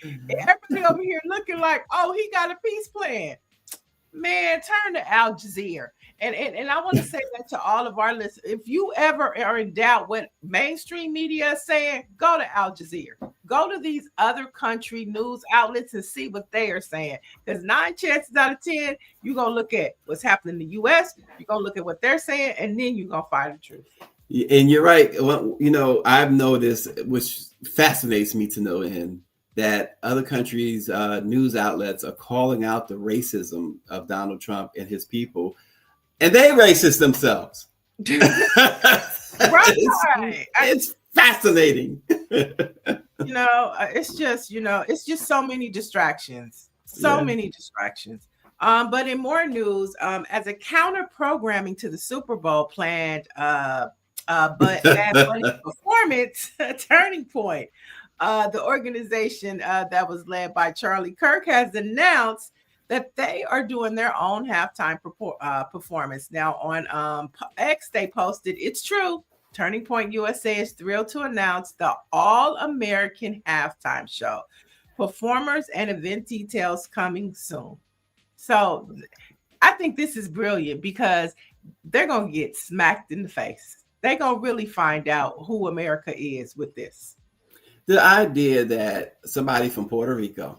over here looking like, oh, he got a peace plan. Man, turn to Al Jazeera. And I want to say that to all of our listeners. If you ever are in doubt what mainstream media is saying, go to Al Jazeera. Go to these other country news outlets and see what they are saying. Because 9 chances out of 10, you're going to look at what's happening in the U.S., you're going to look at what they're saying, and then you're going to find the truth. And you're right. Well, I've noticed, which fascinates me to no end, that other countries' news outlets are calling out the racism of Donald Trump and his people. And they racist themselves. Right. It's fascinating. It's just so many distractions. Many distractions. But in more news, as a counter programming to the Super Bowl planned, but Bad Bunny performance turning point, the organization that was led by Charlie Kirk has announced that they are doing their own halftime performance. Now on X, they posted, it's true. Turning Point USA is thrilled to announce the All-American Halftime Show. Performers and event details coming soon. So I think this is brilliant, because they're going to get smacked in the face. They're going to really find out who America is with this. The idea that somebody from Puerto Rico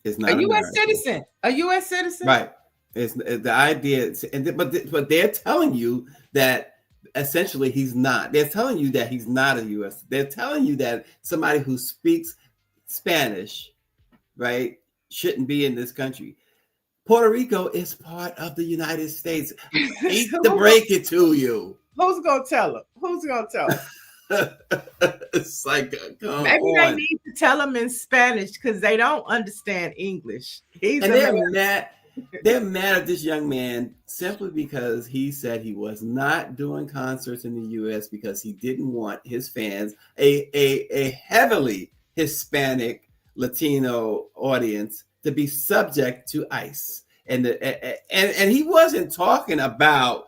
is not a U.S. citizen, right? It's the idea, but they're telling you that essentially he's not. They're telling you that he's not a U.S. They're telling you that somebody who speaks Spanish, right, shouldn't be in this country. Puerto Rico is part of the United States. I hate to break it to you. Who's gonna tell him? It's like, maybe they need to tell them in Spanish, because they don't understand English. They're mad at this young man simply because he said he was not doing concerts in the U.S. because he didn't want his fans, a heavily Hispanic Latino audience, to be subject to ICE. And he wasn't talking about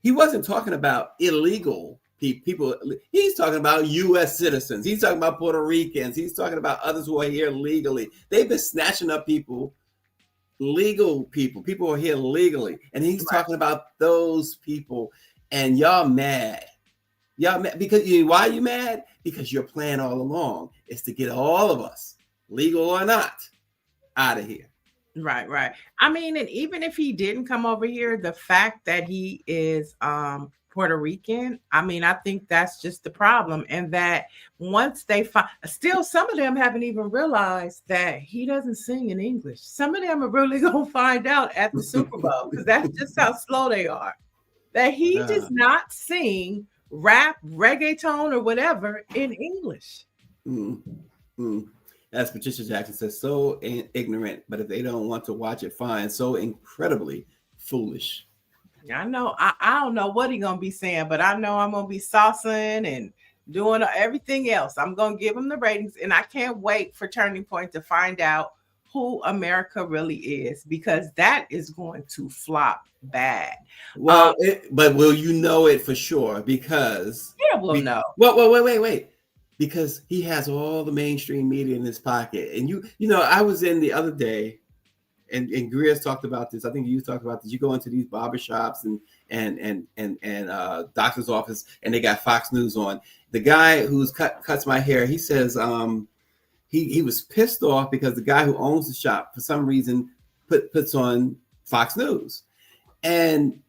illegal people. He's talking about U.S. citizens. He's talking about Puerto Ricans. He's talking about others who are here legally. They've been snatching up legal people who are here legally. And he's talking about those people. And y'all mad. Because why are you mad? Because your plan all along is to get all of us, legal or not, out of here. Right. I mean, and even if he didn't come over here, the fact that he is Puerto Rican, I mean, I think that's just the problem. And that once they find, still some of them haven't even realized that he doesn't sing in English. Some of them are really going to find out at the Super Bowl, because that's just how slow they are. That he does not sing rap, reggaeton, or whatever in English. as Patricia Jackson says, so ignorant, but if they don't want to watch it, fine. So incredibly foolish. I know. I don't know what he's gonna be saying, but I know I'm gonna be saucing and doing everything else. I'm gonna give him the ratings, and I can't wait for Turning Point to find out who America really is, because that is going to flop bad. Well, but will you know it for sure? Because yeah, we'll know. Well, wait. Because he has all the mainstream media in his pocket, and you know, I was in the other day. And Greer's talked about this. I think you talked about this. You go into these barbershops and doctor's office, and they got Fox News on. The guy who's cuts my hair, he says he was pissed off because the guy who owns the shop for some reason puts on Fox News, and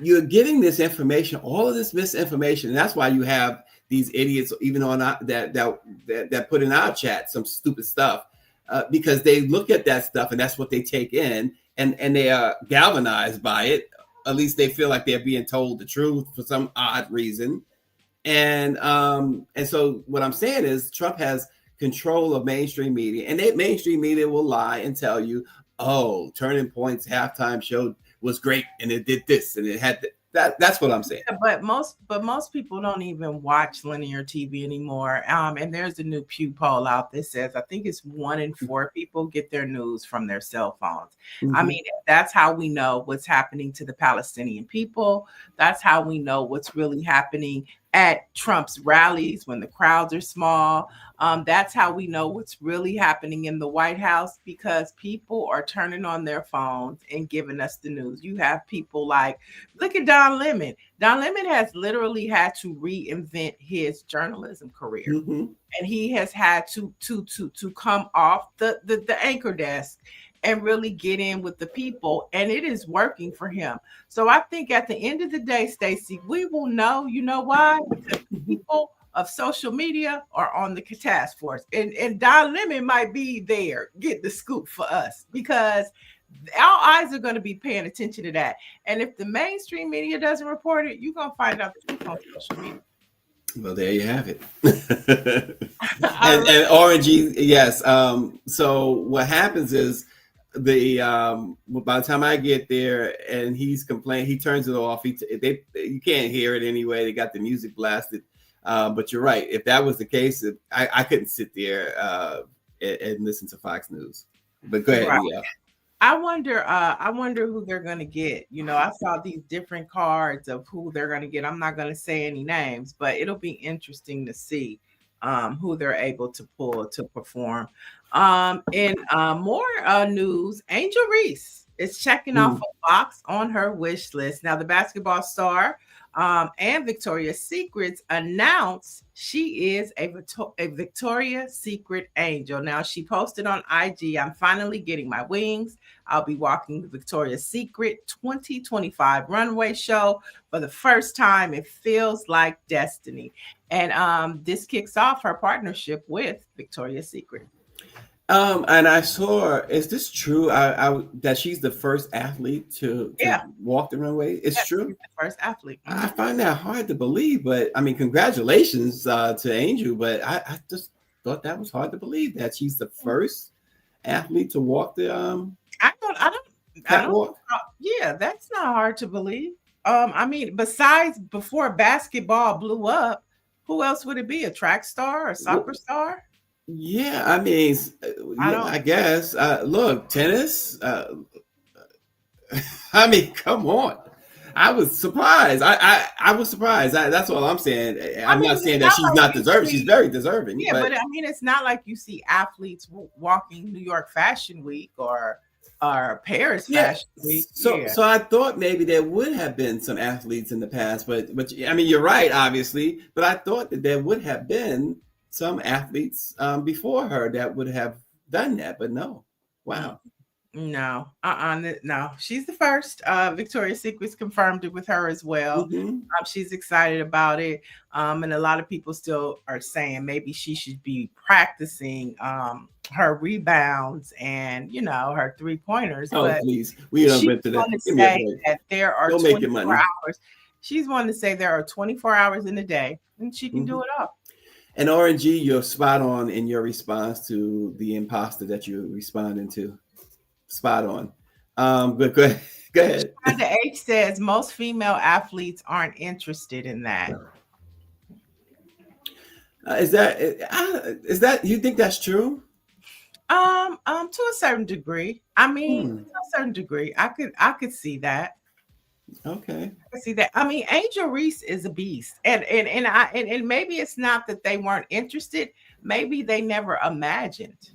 you're getting this information, all of this misinformation, and that's why you have these idiots even on that put in our chat some stupid stuff. Because they look at that stuff and that's what they take in, and they are galvanized by it. At least they feel like they're being told the truth for some odd reason. And so what I'm saying is Trump has control of mainstream media, and that mainstream media will lie and tell you, oh, Turning Point's halftime show was great and it did this and it had that's what I'm saying. But most people don't even watch linear TV anymore. And there's a new Pew poll out that says I think it's 1 in 4 people get their news from their cell phones. Mm-hmm. I mean, that's how we know what's happening to the Palestinian people. That's how we know what's really happening at Trump's rallies when the crowds are small. That's how we know what's really happening in the White House, because people are turning on their phones and giving us the news. You have people like, look at Don Lemon. Don Lemon has literally had to reinvent his journalism career. Mm-hmm. And he has had to come off the anchor desk and really get in with the people, and it is working for him. So I think at the end of the day, Stacy, we will know. You know why? Because people of social media are on the task force, and Don Lemon might be there, get the scoop for us, because our eyes are going to be paying attention to that. And if the mainstream media doesn't report it, you're going to find out the truth on social media. Well, there you have it. and Orangey, yes. So what happens is by the time I get there and he's complaining, he turns it off. You can't hear it anyway. They got the music blasted. But you're right. If that was the case, I couldn't sit there and listen to Fox News. But go ahead. Right. Yeah. I wonder who they're going to get. You know, I saw these different cards of who they're going to get. I'm not going to say any names, but it'll be interesting to see who they're able to pull to perform. In more news, Angel Reese is checking off a box on her wish list. Now, the basketball star and Victoria's Secret announced she is a Victoria's Secret angel. Now, she posted on IG, "I'm finally getting my wings. I'll be walking the Victoria's Secret 2025 runway show for the first time. It feels like destiny." And this kicks off her partnership with Victoria's Secret. And I saw, is this true? That she's the first athlete to walk the runway? It's true. She's the first athlete. I find that hard to believe, but I mean, congratulations to Angel. But I just thought that was hard to believe that she's the first athlete to walk the I don't. Yeah, that's not hard to believe. I mean, besides before basketball blew up, who else would it be? A track star or a soccer star? Yeah, I mean, I guess. Look, tennis. I mean, come on. I was surprised. I was surprised. That's all I'm saying. I'm not saying that she's not deserving. She's very deserving. Yeah, but I mean, it's not like you see athletes walking New York Fashion Week or Paris Fashion Week. So I thought maybe there would have been some athletes in the past, but I mean, you're right, obviously. But I thought that there would have been some athletes before her that would have done that, but no. Wow. No, no. She's the first. Victoria's Secret's confirmed it with her as well. Mm-hmm. She's excited about it. And a lot of people still are saying maybe she should be practicing her rebounds and, you know, her 3-pointers. Oh, but please. We don't get to that. Say that there are 24 hours. She's wanting to say there are 24 hours in a day and she can do it all. And RNG, you're spot on in your response to the imposter that you're responding to. Spot on. But go ahead. Go ahead. The H says most female athletes aren't interested in that. Is that you think that's true? To a certain degree. I mean, to a certain degree, I could see that. Okay. I could see that. I mean, Angel Reese is a beast, and maybe it's not that they weren't interested. Maybe they never imagined.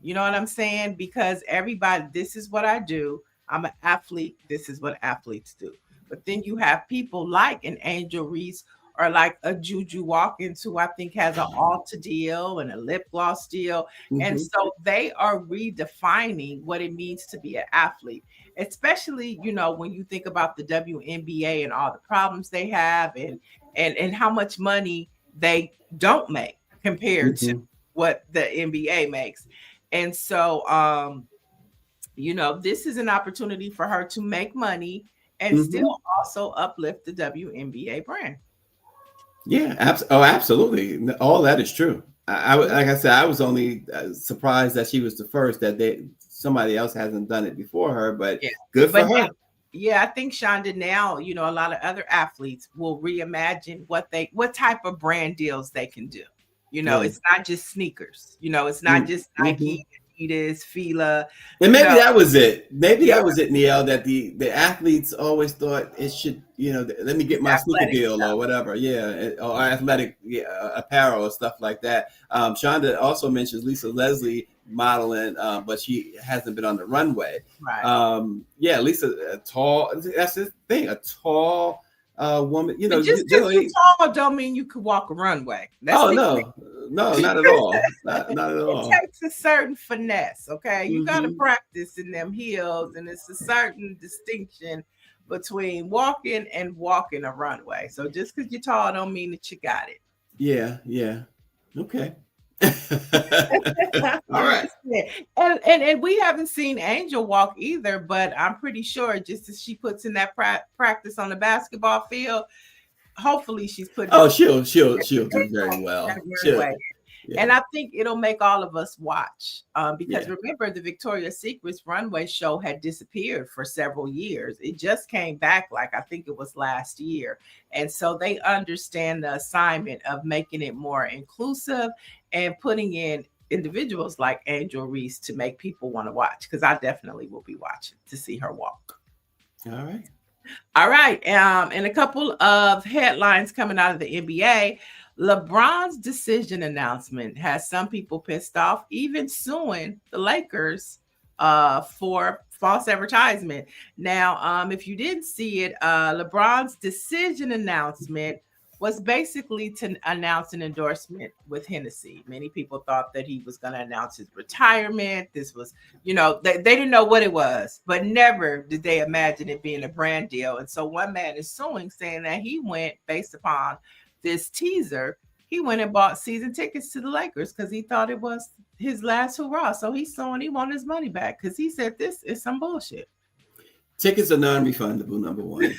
You know what I'm saying? Because everybody, this is what I do. I'm an athlete. This is what athletes do. But then you have people like an Angel Reese or like a Juju Watkins, who I think has an Ulta deal and a lip gloss deal. And so they are redefining what it means to be an athlete, especially, you know, when you think about the WNBA and all the problems they have and how much money they don't make compared to what the NBA makes. And so, you know, this is an opportunity for her to make money and still also uplift the WNBA brand. Yeah, absolutely. All that is true. I like I said, I was only surprised that she was the first, that somebody else hasn't done it before her, but good for her. Now, yeah, I think Shonda, now, you know, a lot of other athletes will reimagine what type of brand deals they can do. You know, it's not just sneakers. You know, it's not just Nike, Adidas, Fila. And maybe that was it. Maybe that was it, Niele, that the athletes always thought it should, you know, let me get my sneaker deal or whatever. Yeah. Or athletic apparel or stuff like that. Shonda also mentions Lisa Leslie modeling, but she hasn't been on the runway. Right. Yeah, Lisa, tall. That's the thing. A tall woman, you know, just because you're tall don't mean you could walk a runway. No, not at all. Not at all. It takes a certain finesse, okay? You got to practice in them heels, and it's a certain distinction between walking and walking a runway. So just because you're tall don't mean that you got it. Yeah. Okay. All right. And we haven't seen Angel walk either, but I'm pretty sure just as she puts in that practice on the basketball field, hopefully she's putting. Oh, she'll do very well. Yeah. And I think it'll make all of us watch because remember, the Victoria's Secret's runway show had disappeared for several years. It just came back, like I think it was last year. And so they understand the assignment of making it more inclusive and putting in individuals like Angel Reese to make people want to watch, because I definitely will be watching to see her walk. All right. And a couple of headlines coming out of the NBA. LeBron's decision announcement has some people pissed off, even suing the Lakers for false advertisement. Now, if you didn't see it, LeBron's decision announcement was basically to announce an endorsement with Hennessy. Many people thought that he was going to announce his retirement. This was, you know, they didn't know what it was, but never did they imagine it being a brand deal. And so one man is suing, saying that he went based upon this teaser. He went and bought season tickets to the Lakers because he thought it was his last hurrah. So he's suing. He wanted his money back because he said this is some bullshit. Tickets are non-refundable, number one.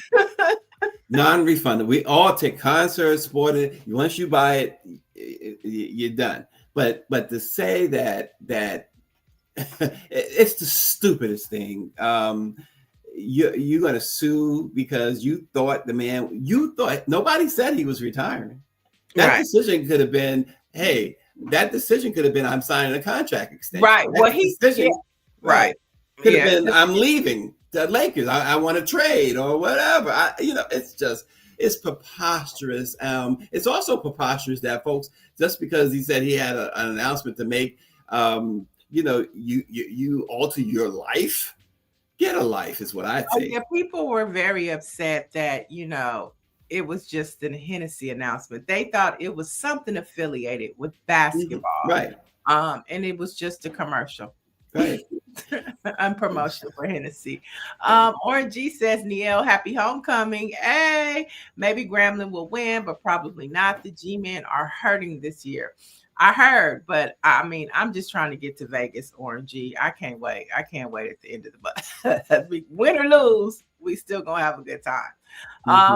Non-refundable. We all take concerts, sporting. Once you buy it, you're done. But to say that it's the stupidest thing. You're gonna sue because you thought nobody said he was retiring. That decision could have been, hey, I'm signing a contract extension. Right. Well, Could have been, I'm leaving the Lakers. I want to trade or whatever. It's preposterous. It's also preposterous that folks, just because he said he had an announcement to make, you alter your life. Get a life is what I think. Yeah, people were very upset that, you know, it was just a Hennessy announcement. They thought it was something affiliated with basketball. Right. And it was just a commercial. Right. And promotion for Hennessy. Orange G says, Niele, happy homecoming. Hey, maybe Grambling will win, but probably not. The G-men are hurting this year. I heard, but I mean, I'm just trying to get to Vegas, Orange G. I can't wait. I can't wait at the end of the month. Win or lose, we still gonna have a good time.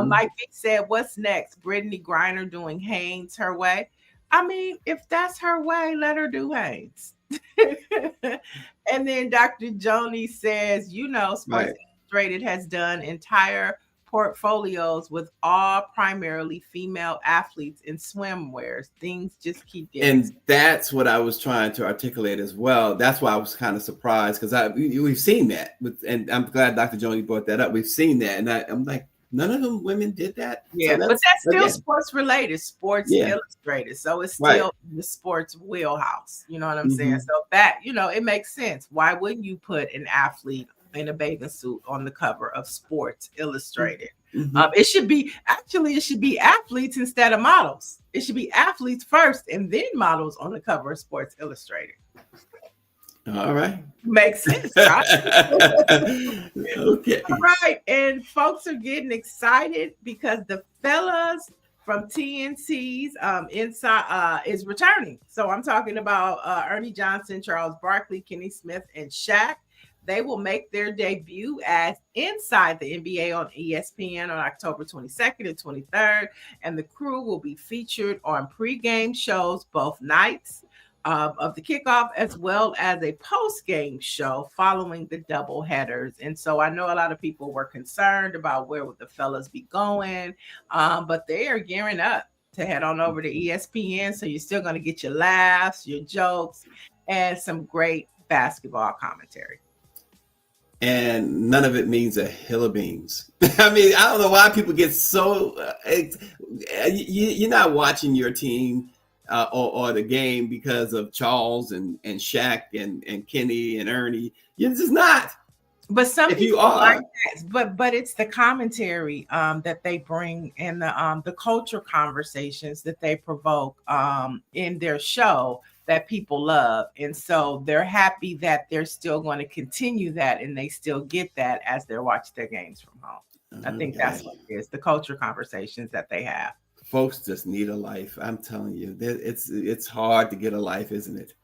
Mike B said, what's next? Brittany Griner doing Haynes her way. I mean, if that's her way, let her do Haynes. And then Dr. Joni says, Sports Right. Illustrated has done entire portfolios with all primarily female athletes in swimwears. Things just keep getting And that's what I was trying to articulate as well. That's why I was kind of surprised, because we've seen that, and I'm glad Dr. Joni brought that up. We've seen that, and I'm like, none of them women did that. Yeah, So but that's still again, sports related, Sports Yeah. Illustrated. So it's Right. still in the sports wheelhouse. You know what I'm saying? Mhm. So that, it makes sense. Why wouldn't you put an athlete in a bathing suit on the cover of Sports Illustrated? Mhm. It should be athletes instead of models. It should be athletes first and then models on the cover of Sports Illustrated. All right. Makes sense, right? Okay. All right, and folks are getting excited because the fellas from TNC's inside is returning. So I'm talking about Ernie Johnson, Charles Barkley, Kenny Smith, and Shaq. They will make their debut as Inside the NBA on ESPN on October 22nd and 23rd, and the crew will be featured on pregame shows both nights of the kickoff, as well as a post-game show following the double headers. And so I know a lot of people were concerned about where would the fellas be going, but they are gearing up to head on over to ESPN. So you're still going to get your laughs, your jokes, and some great basketball commentary. And none of it means a hill of beans. I mean, I don't know why people get so you're not watching your team or the game because of Charles and Shaq and Kenny and Ernie. You're just not. But some If people you are, like that, but it's the commentary that they bring and the culture conversations that they provoke in their show that people love. And so they're happy that they're still going to continue that, and they still get that as they watch their games from home. I think that's what it is, the culture conversations that they have. Folks just need a life. I'm telling you, it's hard to get a life, isn't it?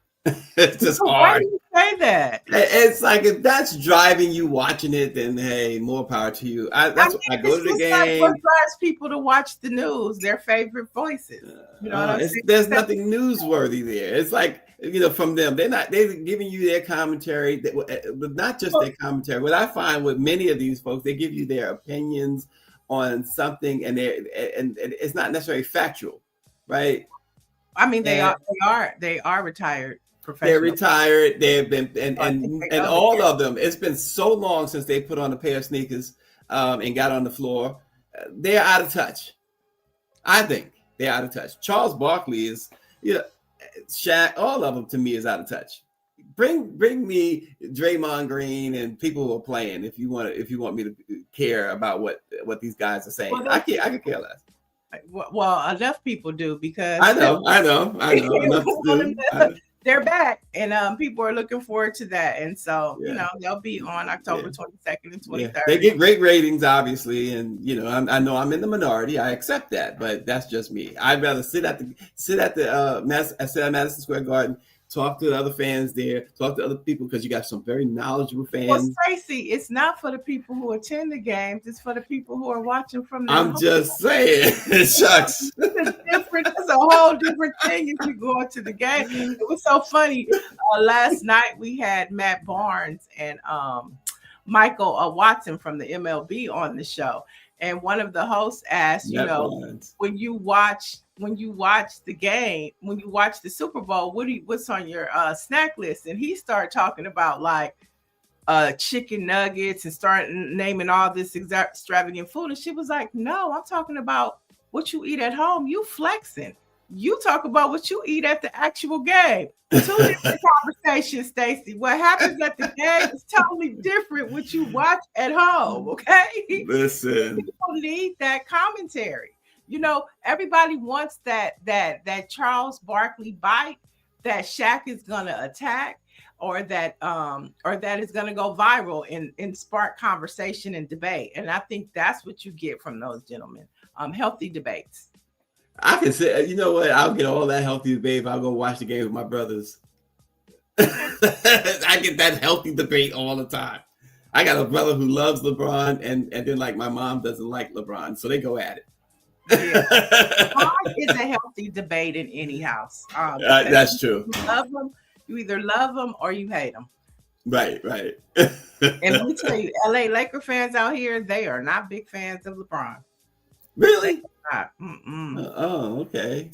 It's just hard. Why do you say that? It's like, if that's driving you watching it, then hey, more power to you. I go to the game. Like what drives people to watch the news? Their favorite voices. You know what I'm saying? There's nothing newsworthy there. It's like, from them, they're giving you their commentary, but not just their commentary. What I find with many of these folks, they give you their opinions on something, and it's not necessarily factual, right? I mean, they are retired. They're retired. They've been and all of them. It's been so long since they put on a pair of sneakers and got on the floor. They're out of touch. I think they're out of touch. Charles Barkley is, Shaq. All of them to me is out of touch. Bring me Draymond Green and people who are playing if you want me to care about what these guys are saying. Well, I could care less. Well, enough people do, because I know. Enough to do. They're back, and people are looking forward to that. And so, they'll be on October 22nd and 23rd. Yeah. They get great ratings, obviously, and I know I'm in the minority. I accept that, but that's just me. I'd rather sit at Madison Square Garden, talk to the other fans there, talk to other people, because you got some very knowledgeable fans. Well, Stacy, it's not for the people who attend the games; it's for the people who are watching from their home. Just saying, shucks. It's a whole different thing if you go into the game. It was so funny. Last night we had Matt Barnes and Michael Watson from the MLB on the show, and one of the hosts asked, when you watch the game, when you watch the Super Bowl, what's on your snack list? And he started talking about like chicken nuggets and started naming all this extravagant food. And she was like, no, I'm talking about what you eat at home. You flexing. You talk about what you eat at the actual game. Two different conversations, Stacy. What happens at the game is totally different what you watch at home, okay? Listen. People need that commentary. Everybody wants that Charles Barkley bite that Shaq is gonna attack, or that is gonna go viral and spark conversation and debate. And I think that's what you get from those gentlemen. Healthy debates. I can say, you know what? I'll get all that healthy debate if I'll go watch the game with my brothers. I get that healthy debate all the time. I got a brother who loves LeBron, and then like my mom doesn't like LeBron, so they go at it. Yeah. LeBron is a healthy debate in any house. Because That's true. you either love them or you hate them. Right, right. And let me tell you, LA Laker fans out here, they are not big fans of LeBron. Really? Oh, okay.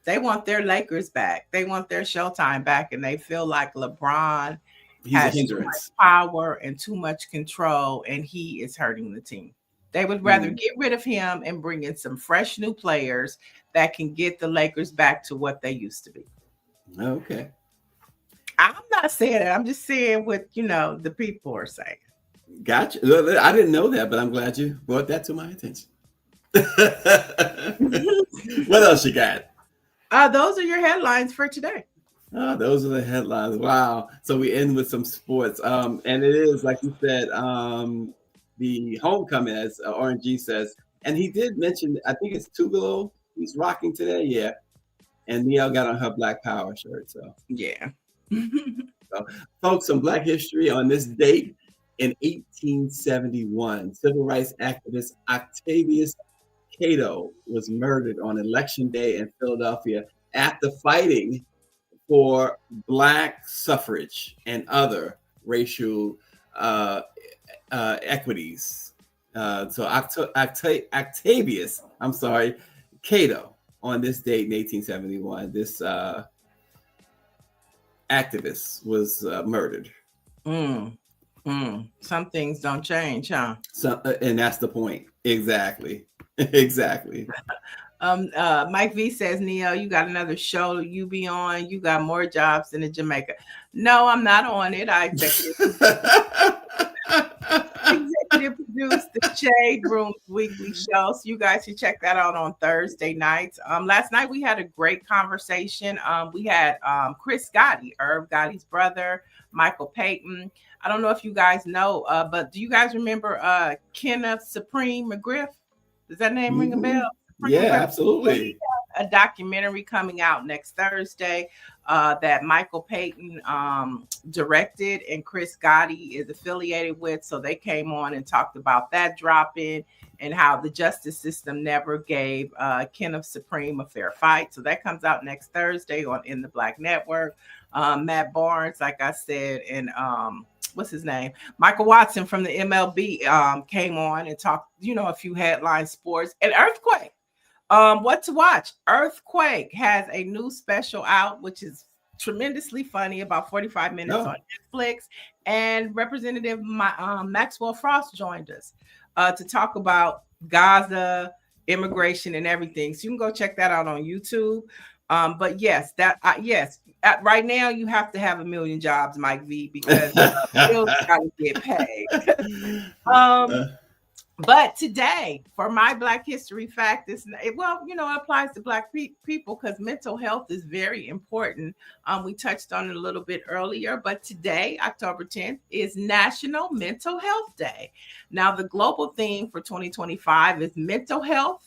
they want their Lakers back. They want their Showtime back, and they feel like LeBron He's a has too much hindrance. power and too much control, and he is hurting the team. They would rather get rid of him and bring in some fresh new players that can get the Lakers back to what they used to be. Okay. I'm not saying it. I'm just saying what, the people are saying. Gotcha. I didn't know that, but I'm glad you brought that to my attention. What else you got? Those are your headlines for today. Oh, those are the headlines. Wow. So we end with some sports. And it is, like you said, the homecoming, as RNG says. And he did mention, I think it's Tugalo he's rocking today. Yeah. And Niele got on her Black Power shirt. So, yeah. So, folks, some Black history on this date in 1871. Civil rights activist Octavius Cato was murdered on Election Day in Philadelphia after fighting for Black suffrage and other racial equities. So Octavius, Cato, on this date in 1871, this activist was murdered. Some things don't change, huh? So, and that's the point. Exactly. Exactly. Mike V says, Niele, you got another show you be on. You got more jobs than in Jamaica. No, I'm not on it. I executive produced the Shade Room weekly show. So you guys should check that out on Thursday nights. Last night we had a great conversation. We had Chris Gotti, Irv Gotti's brother, Michael Payton. I don't know if you guys know, but do you guys remember Kenneth Supreme McGriff? Does that name ring a bell? Yeah, absolutely. A documentary coming out next Thursday that Michael Payton directed and Chris Gotti is affiliated with. So they came on and talked about that drop-in and how the justice system never gave Kenneth Supreme a fair fight. So that comes out next Thursday on In the Black Network. Matt Barnes, like I said, and what's his name? Michael Watson from the MLB came on and talked, a few headline sports. And Earthquake. What to watch? Earthquake has a new special out, which is tremendously funny, about 45 minutes on Netflix. And Representative Maxwell Frost joined us to talk about Gaza, immigration, and everything. So you can go check that out on YouTube. But yes, right now you have to have 1 million jobs, Mike V, because bills gotta get paid. But today, for my Black History fact, it applies to Black people because mental health is very important. We touched on it a little bit earlier, but today, October 10th, is National Mental Health Day. Now, the global theme for 2025 is mental health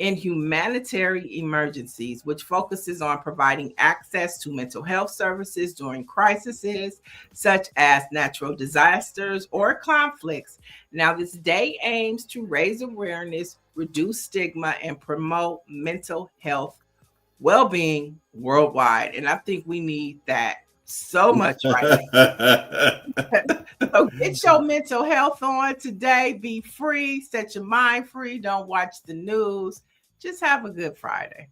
in humanitarian emergencies, which focuses on providing access to mental health services during crises such as natural disasters or conflicts. Now, this day aims to raise awareness, reduce stigma, and promote mental health well-being worldwide. And I think we need that so much right now. So get your mental health on today. Be free, set your mind free. Don't watch the news. Just have a good Friday.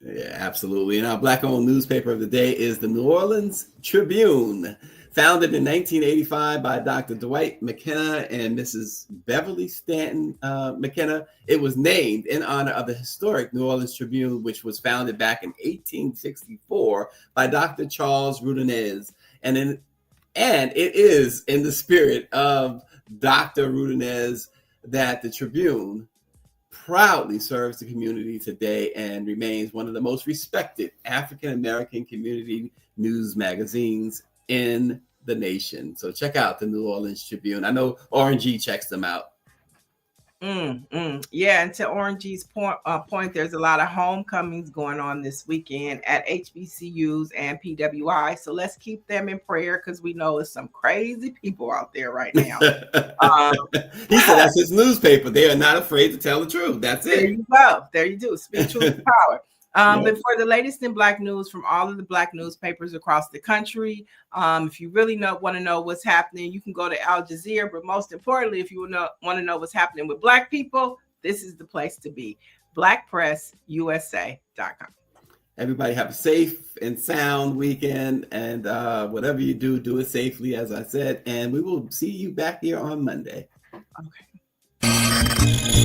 Yeah, absolutely. And our Black-owned newspaper of the day is the New Orleans Tribune, founded in 1985 by Dr. Dwight McKenna and Mrs. Beverly Stanton McKenna. It was named in honor of the historic New Orleans Tribune, which was founded back in 1864 by Dr. Charles Rudinez. And it is in the spirit of Dr. Rudinez that the Tribune proudly serves the community today and remains one of the most respected African-American community news magazines in the nation. So check out the New Orleans Tribune. I know RNG checks them out. Yeah, and to Orangey's point, there's a lot of homecomings going on this weekend at HBCUs and PWI. So let's keep them in prayer because we know it's some crazy people out there right now. He said that's his newspaper. They are not afraid to tell the truth. That's it. There you go. There you do. Speak truth to power. But for the latest in Black news from all of the Black newspapers across the country, if you really want to know what's happening, you can go to Al Jazeera. But most importantly, if you want to know what's happening with Black people, this is the place to be. BlackPressUSA.com. Everybody have a safe and sound weekend, and whatever you do it safely, as I said. And we will see you back here on Monday. Okay.